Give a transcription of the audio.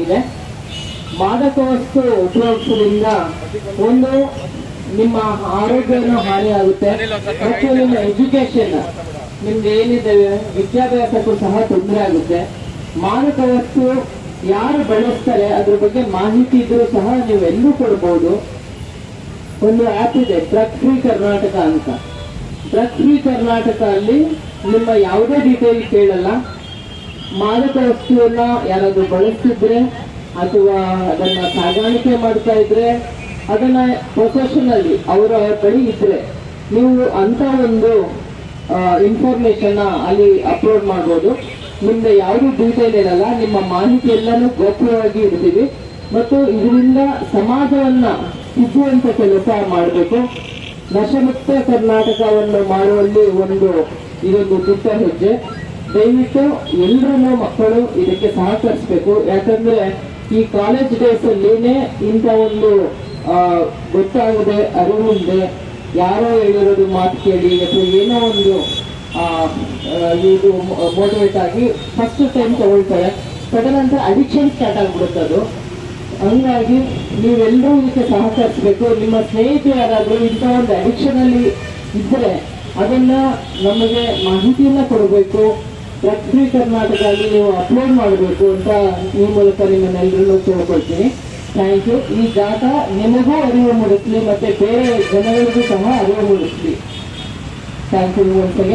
ಆಗಿದೆ. ಮಾದಕ ವಸ್ತು ಉಪಯೋಗಿಸೋದ್ರಿಂದ ಒಂದು ನಿಮ್ಮ ಆರೋಗ್ಯನೂ ಹಾನಿ ಆಗುತ್ತೆ ಮತ್ತು ನಿಮ್ಮ ಎಜುಕೇಶನ್ ನಿಮ್ಗೆ ಏನಿದೆ ವಿದ್ಯಾಭ್ಯಾಸಕ್ಕೂ ಸಹ ತೊಂದರೆ ಆಗುತ್ತೆ. ಮಾದಕ ವಸ್ತು ಯಾರು ಬಳಸ್ತಾರೆ ಅದ್ರ ಬಗ್ಗೆ ಮಾಹಿತಿ ಇದ್ರೂ ಸಹ ನೀವೆಲ್ಲೂ ಕೊಡ್ಬೋದು. ಒಂದು ಆ್ಯಪ್ ಇದೆ ಡ್ರಗ್ ಫ್ರೀ ಕರ್ನಾಟಕ ಅಂತ. ಡ್ರಗ್ ಫ್ರೀ ಕರ್ನಾಟಕ ಅಲ್ಲಿ ನಿಮ್ಮ ಯಾವುದೇ ಡೀಟೇಲ್ ಕೇಳಲ್ಲ. ಮಾದಕ ವಸ್ತುವನ್ನ ಯಾರಾದ್ರೂ ಬಳಸ್ತಿದ್ರೆ ಅಥವಾ ಅದನ್ನ ಸಾಗಾಣಿಕೆ ಮಾಡ್ತಾ ಇದ್ರೆ ಅದನ್ನ ಪೊಸೆಷನ್ ಅವರ ಬಳಿ ಇದ್ರೆ ನೀವು ಅಂತ ಒಂದು ಇನ್ಫಾರ್ಮೇಶನ್ ಅಲ್ಲಿ ಅಪ್ಲೋಡ್ ಮಾಡ್ಬೋದು. ನಿಮ್ದು ಯಾವುದು ಡೀಟೇಲ್ ಇರಲ್ಲ, ನಿಮ್ಮ ಮಾಹಿತಿ ಎಲ್ಲಾನು ಗೋಪ್ಯವಾಗಿ ಇಡ್ತೀವಿ ಮತ್ತು ಇದರಿಂದ ಸಮಾಜವನ್ನ ತಿದ್ದುವಂತ ಕೆಲಸ ಮಾಡಬೇಕು. ನಶಮುಕ್ತ ಕರ್ನಾಟಕವನ್ನು ಮಾಡುವಲ್ಲಿ ಇದೊಂದು ದಿಟ್ಟ ಹೆಜ್ಜೆ. ದಯವಿಟ್ಟು ಎಲ್ಲರೂ ಮಕ್ಕಳು ಇದಕ್ಕೆ ಸಹಕರಿಸಬೇಕು. ಯಾಕಂದ್ರೆ ಈ ಕಾಲೇಜ್ ಡೇಸ್ ಅಲ್ಲಿನೇ ಇಂಥ ಒಂದು ಗೊತ್ತಾಗದೆ ಅರಿವಿಂದೆ ಯಾರೋ ಹೇಳಿರೋದು ಮಾತು ಕೇಳಿ ಅಥವಾ ಏನೋ ಒಂದು ಇದು ಮೋಟಿವೇಟ್ ಆಗಿ ಫಸ್ಟ್ ಟೈಮ್ ತಗೊಳ್ತಾರೆ, ತದನಂತರ ಅಡಿಕ್ಷನ್ ಸ್ಟಾರ್ಟ್ ಆಗ್ಬಿಡುತ್ತೆ ಅದು. ಹಂಗಾಗಿ ನೀವೆಲ್ಲರೂ ಇದಕ್ಕೆ ಸಹಕರಿಸಬೇಕು. ನಿಮ್ಮ ಸ್ನೇಹಿತರು ಯಾರಾದರೂ ಇಂಥ ಒಂದು ಅಡಿಕ್ಷನ್ ಅಲ್ಲಿ ಇದ್ರೆ ಅದನ್ನ ನಮಗೆ ಮಾಹಿತಿಯನ್ನ ಕೊಡಬೇಕು. ಡ್ರಗ್ ಫ್ರೀ ಕರ್ನಾಟಕ ಅಲ್ಲಿ ನೀವು ಅಪ್ಲೋಡ್ ಮಾಡಬೇಕು ಅಂತ ಈ ಮೂಲಕ ನಿಮ್ಮನ್ನೆಲ್ಲರೂ ಕೇಳ್ಕೊಳ್ತೀನಿ. Thank you. ಈ ಜಾಥಾ ನಿಮಗೂ ಅರಿವು ಮೂಡಿಸ್ಲಿ ಮತ್ತೆ ಬೇರೆ ಜನಗಳಿಗೂ ಸಹ ಅರಿವು ಮೂಡಿಸ್ಲಿ. Thank you. ಒಂದ್ಸಲ